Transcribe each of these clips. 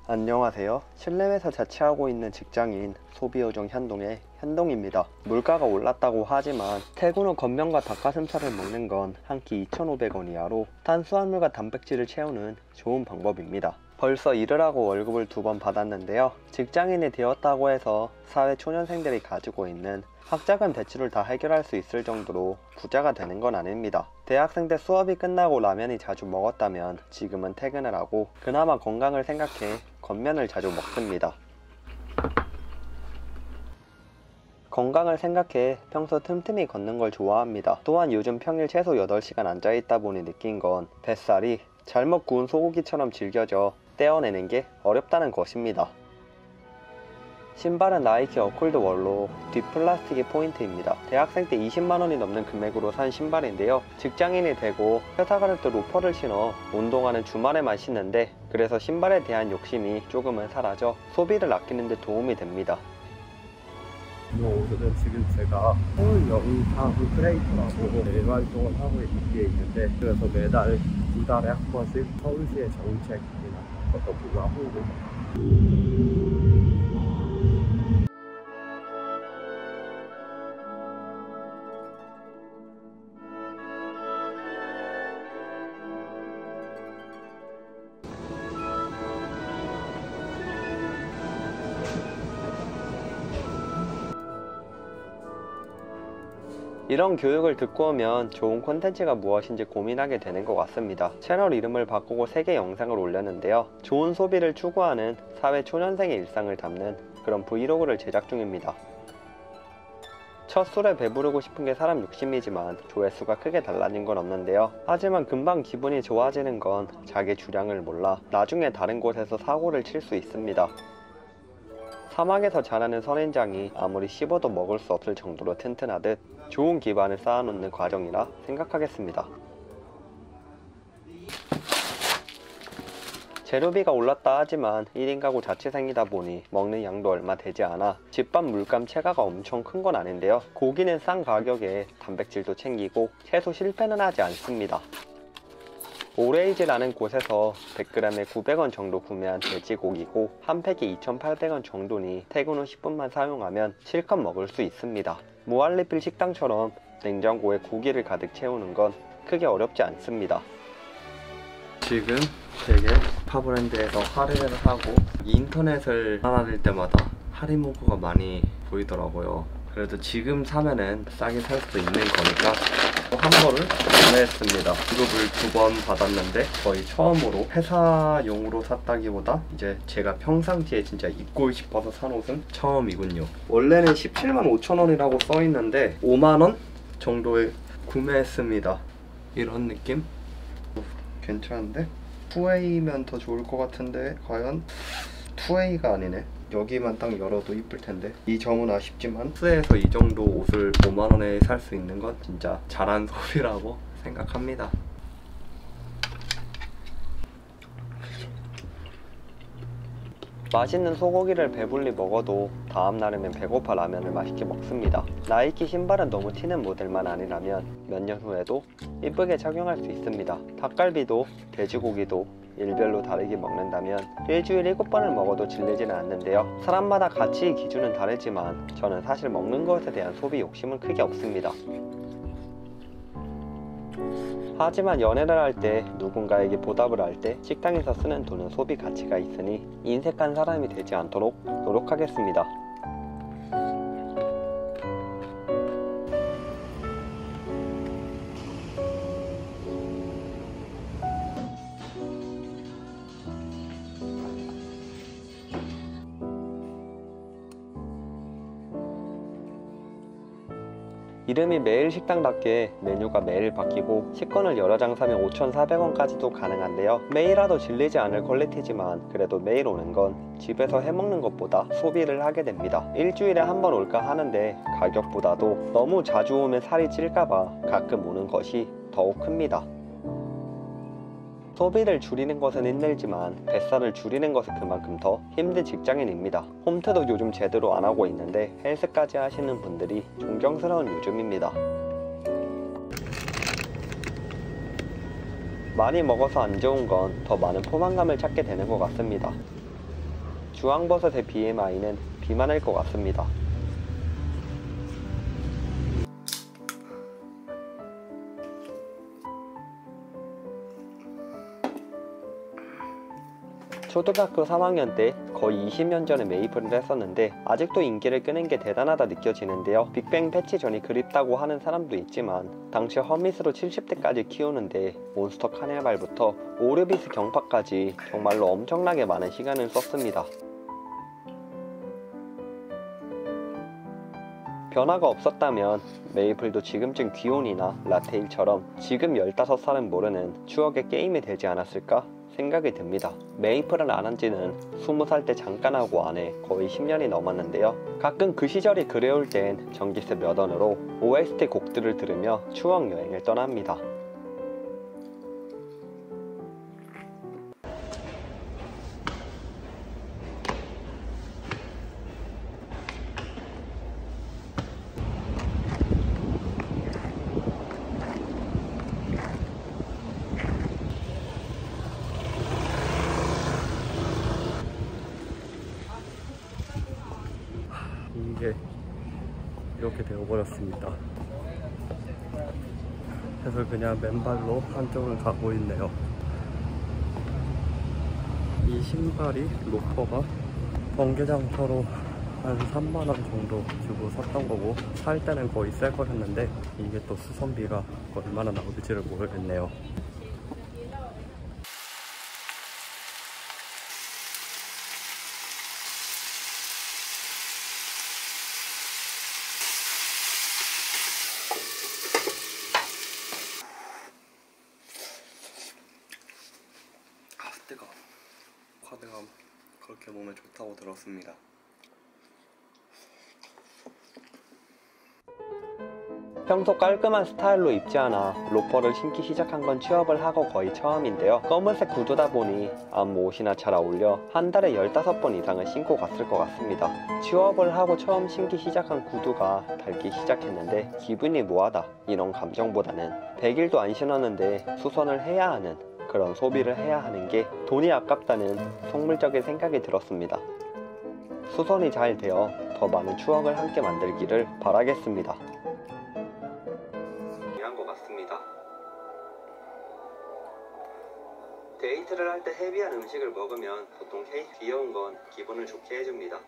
안녕하세요. 실내에서 자취하고 있는 직장인 소비요정 현동의 현동입니다. 물가가 올랐다고 하지만 퇴근 후 겉면과 닭가슴살을 먹는 건 한 끼 2,500원 이하로 탄수화물과 단백질을 채우는 좋은 방법입니다. 벌써 일을 하고 월급을 2번 받았는데요. 직장인이 되었다고 해서 사회 초년생들이 가지고 있는 학자금 대출을 다 해결할 수 있을 정도로 부자가 되는 건 아닙니다. 대학생 때 수업이 끝나고 라면이 자주 먹었다면 지금은 퇴근을 하고 그나마 건강을 생각해 겉면을 자주 먹습니다. 건강을 생각해 평소 틈틈이 걷는 걸 좋아합니다. 또한 요즘 평일 최소 8시간 앉아있다 보니 느낀 건 뱃살이 잘못 구운 소고기처럼 질겨져 떼어내는 게 어렵다는 것입니다. 신발은 나이키 어콜드 월로 뒷 플라스틱이 포인트입니다. 대학생 때 20만원이 넘는 금액으로 산 신발인데요. 직장인이 되고 회사 갈 때 로퍼를 신어 운동하는 주말에만 신는데 그래서 신발에 대한 욕심이 조금은 사라져 소비를 아끼는 데 도움이 됩니다. 오늘은 지금 제가 서울 영상 크리에이터라고 일활동을 하고 있는데 그래서 매달 2달에 한 번씩 서울시의 정책이나 어떤 보고 하고 이런 교육을 듣고 오면 좋은 콘텐츠가 무엇인지 고민하게 되는 것 같습니다. 채널 이름을 바꾸고 3개 영상을 올렸는데요. 좋은 소비를 추구하는 사회 초년생의 일상을 담는 그런 브이로그를 제작 중입니다. 첫 술에 배부르고 싶은 게 사람 욕심이지만 조회수가 크게 달라진 건 없는데요. 하지만 금방 기분이 좋아지는 건 자기 주량을 몰라 나중에 다른 곳에서 사고를 칠 수 있습니다. 사막에서 자라는 선인장이 아무리 씹어도 먹을 수 없을 정도로 튼튼하듯 좋은 기반을 쌓아놓는 과정이라 생각하겠습니다. 재료비가 올랐다 하지만 1인 가구 자취생이다 보니 먹는 양도 얼마 되지 않아 집밥 물감 체가가 엄청 큰 건 아닌데요. 고기는 싼 가격에 단백질도 챙기고 채소 실패는 하지 않습니다. 오레이즈라는 곳에서 100g에 900원 정도 구매한 돼지고기고 한 팩에 2,800원 정도니 퇴근 후 10분만 사용하면 실컷 먹을 수 있습니다. 무한리필 식당처럼 냉장고에 고기를 가득 채우는 건 크게 어렵지 않습니다. 지금 되게 파브랜드에서 할인을 하고 인터넷을 하다닐 때마다 할인 문구가 많이 보이더라고요. 그래도 지금 사면은 싸게 살 수도 있는 거니까 한 벌을 구매했습니다. 지급을 2번 받았는데 거의 처음으로 회사용으로 샀다기보다 이제 제가 평상시에 진짜 입고 싶어서 산 옷은 처음이군요. 원래는 17만 5천 원이라고 써있는데 5만원 정도에 구매했습니다. 이런 느낌? 괜찮은데? 2A면 더 좋을 것 같은데 과연 2A가 아니네. 여기만 딱 열어도 이쁠 텐데. 이 점은 아쉽지만 후에서 이 정도 옷을 5만원에 살 수 있는 건 진짜 잘한 소비라고 생각합니다. 맛있는 소고기를 배불리 먹어도 다음날에는 배고파 라면을 맛있게 먹습니다. 나이키 신발은 너무 튀는 모델만 아니라면 몇 년 후에도 이쁘게 착용할 수 있습니다. 닭갈비도 돼지고기도 일별로 다르게 먹는다면 일주일에 7번을 먹어도 질리지는 않는데요. 사람마다 가치 기준은 다르지만 저는 사실 먹는 것에 대한 소비 욕심은 크게 없습니다. 하지만 연애를 할 때 누군가에게 보답을 할 때 식당에서 쓰는 돈은 소비 가치가 있으니 인색한 사람이 되지 않도록 노력하겠습니다. 이름이 매일 식당답게 메뉴가 매일 바뀌고 식권을 여러 장 사면 5,400원까지도 가능한데요. 매일 와도 질리지 않을 퀄리티지만 그래도 매일 오는 건 집에서 해먹는 것보다 소비를 하게 됩니다. 일주일에 한 번 올까 하는데 가격보다도 너무 자주 오면 살이 찔까봐 가끔 오는 것이 더욱 큽니다. 소비를 줄이는 것은 힘들지만 뱃살을 줄이는 것은 그만큼 더 힘든 직장인입니다. 홈트도 요즘 제대로 안 하고 있는데 헬스까지 하시는 분들이 존경스러운 요즘입니다. 많이 먹어서 안 좋은 건 더 많은 포만감을 찾게 되는 것 같습니다. 주황버섯의 BMI는 비만일 것 같습니다. 초등학교 3학년 때 거의 20년 전에 메이플을 했었는데 아직도 인기를 끄는 게 대단하다 느껴지는데요. 빅뱅 패치 전이 그립다고 하는 사람도 있지만 당시 허밋으로 70대까지 키우는데 몬스터 카네발부터 오르비스 경파까지 정말로 엄청나게 많은 시간을 썼습니다. 변화가 없었다면 메이플도 지금쯤 귀온이나 라테일처럼 지금 15살은 모르는 추억의 게임이 되지 않았을까 생각이 듭니다. 메이플을 안 한지는 20살 때 잠깐 하고 안에 거의 10년이 넘었는데요. 가끔 그 시절이 그리울 땐 전기세 몇 원으로 OST 곡들을 들으며 추억 여행을 떠납니다. 이게 이렇게 되어버렸습니다. 그래서 그냥 맨발로 한쪽을 가고 있네요. 이 신발이 로퍼가 번개장터로 한 3만원 정도 주고 샀던 거고 살 때는 거의 새 거였는데 이게 또 수선비가 얼마나 나올지를 모르겠네요. 뜨거워. 쿼드가 그렇게 몸에 좋다고 들었습니다. 평소 깔끔한 스타일로 입지 않아 로퍼를 신기 시작한 건 취업을 하고 거의 처음인데요. 검은색 구두다 보니 안무 옷이나 잘 어울려 한 달에 15번 이상은 신고 갔을 것 같습니다. 취업을 하고 처음 신기 시작한 구두가 닳기 시작했는데 기분이 묘하다 이런 감정보다는 100일도 안 신었는데 수선을 해야 하는 그런 소비를 해야 하는 게 돈이 아깝다는 속물적인 생각이 들었습니다. 수선이 잘 되어 더 많은 추억을 함께 만들기를 바라겠습니다. 이한 것 같습니다. 데이트를 할 때 헤비한 음식을 먹으면 보통 귀여운 건 기분을 좋게 해줍니다.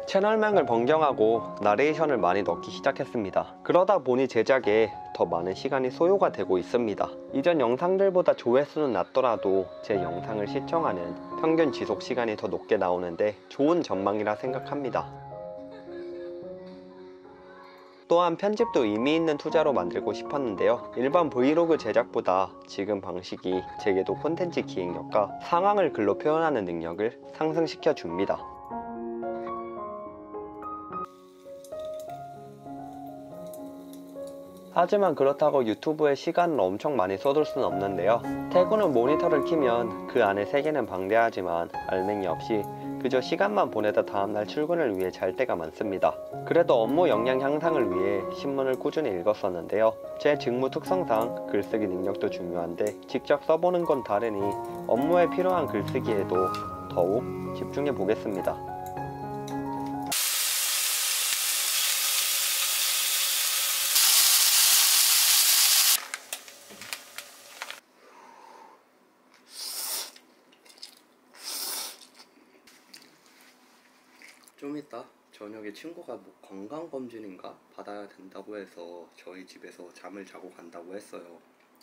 채널명을 변경하고 나레이션을 많이 넣기 시작했습니다. 그러다 보니 제작에 더 많은 시간이 소요가 되고 있습니다. 이전 영상들보다 조회수는 낮더라도 제 영상을 시청하는 평균 지속 시간이 더 높게 나오는데 좋은 전망이라 생각합니다. 또한 편집도 의미 있는 투자로 만들고 싶었는데요. 일반 브이로그 제작보다 지금 방식이 제게도 콘텐츠 기획력과 상황을 글로 표현하는 능력을 상승시켜 줍니다. 하지만 그렇다고 유튜브에 시간을 엄청 많이 쏟을 수는 없는데요. 태구는 모니터를 키면 그 안에 세계는 방대하지만 알맹이 없이 그저 시간만 보내다 다음날 출근을 위해 잘 때가 많습니다. 그래도 업무 역량 향상을 위해 신문을 꾸준히 읽었었는데요. 제 직무 특성상 글쓰기 능력도 중요한데 직접 써보는 건 다르니 업무에 필요한 글쓰기에도 더욱 집중해 보겠습니다. 좀 이따 저녁에 친구가 뭐 건강검진인가 받아야 된다고 해서 저희 집에서 잠을 자고 간다고 했어요.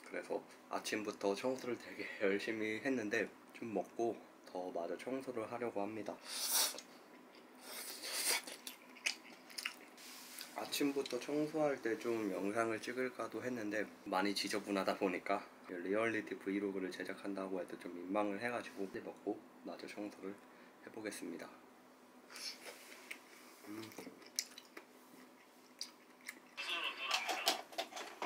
그래서 아침부터 청소를 되게 열심히 했는데 좀 먹고 더 마저 청소를 하려고 합니다. 아침부터 청소할 때 좀 영상을 찍을까도 했는데 많이 지저분하다 보니까 리얼리티 브이로그를 제작한다고 해도 좀 민망을 해가지고 먹고 마저 청소를 해보겠습니다.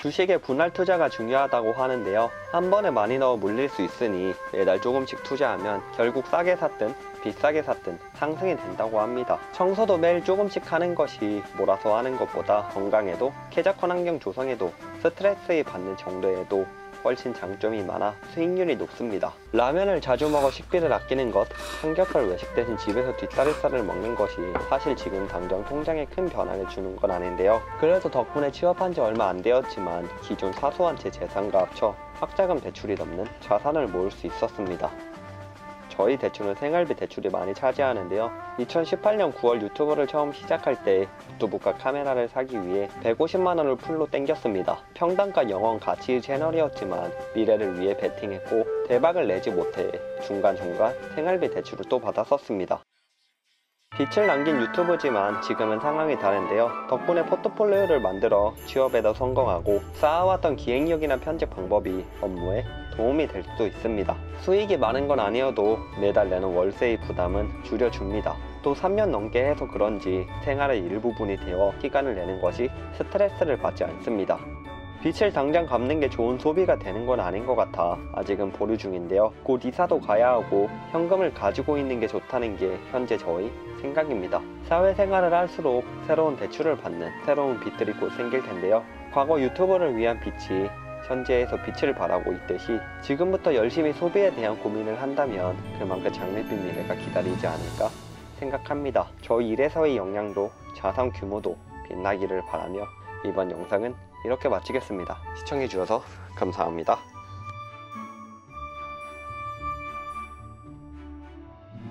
주식의 분할 투자가 중요하다고 하는데요. 한 번에 많이 넣어 물릴 수 있으니 매달 조금씩 투자하면 결국 싸게 샀든 비싸게 샀든 상승이 된다고 합니다. 청소도 매일 조금씩 하는 것이 몰아서 하는 것보다 건강에도 쾌적한 환경 조성에도 스트레스에 받는 정도에도 훨씬 장점이 많아 수익률이 높습니다. 라면을 자주 먹어 식비를 아끼는 것, 삼겹살 외식 대신 집에서 뒷다리살을 먹는 것이 사실 지금 당장 통장에 큰 변화를 주는 건 아닌데요. 그래도 덕분에 취업한 지 얼마 안 되었지만 기존 사소한 제 재산과 합쳐 학자금 대출이 넘는 자산을 모을 수 있었습니다. 저희 대출은 생활비 대출이 많이 차지하는데요. 2018년 9월 유튜브를 처음 시작할 때 노트북과 카메라를 사기 위해 150만 원을 풀로 땡겼습니다. 평단가 영원 가치의 채널이었지만 미래를 위해 베팅했고 대박을 내지 못해 중간중간 생활비 대출을 또 받았었습니다. 빛을 남긴 유튜브지만 지금은 상황이 다른데요. 덕분에 포트폴리오를 만들어 취업에도 성공하고 쌓아왔던 기획력이나 편집 방법이 업무에 도움이 될 수도 있습니다. 수익이 많은 건 아니어도 매달 내는 월세의 부담은 줄여줍니다. 또 3년 넘게 해서 그런지 생활의 일부분이 되어 시간을 내는 것이 스트레스를 받지 않습니다. 빚을 당장 갚는 게 좋은 소비가 되는 건 아닌 것 같아 아직은 보류 중인데요. 곧 이사도 가야 하고 현금을 가지고 있는 게 좋다는 게 현재 저의 생각입니다. 사회생활을 할수록 새로운 대출을 받는 새로운 빚들이 곧 생길 텐데요. 과거 유튜버를 위한 빚이 현재에서 빛을 발하고 있듯이 지금부터 열심히 소비에 대한 고민을 한다면 그만큼 장밋빛 미래가 기다리지 않을까 생각합니다. 저희 일에서의 역량도 자산 규모도 빛나기를 바라며 이번 영상은 이렇게 마치겠습니다. 시청해주셔서 감사합니다.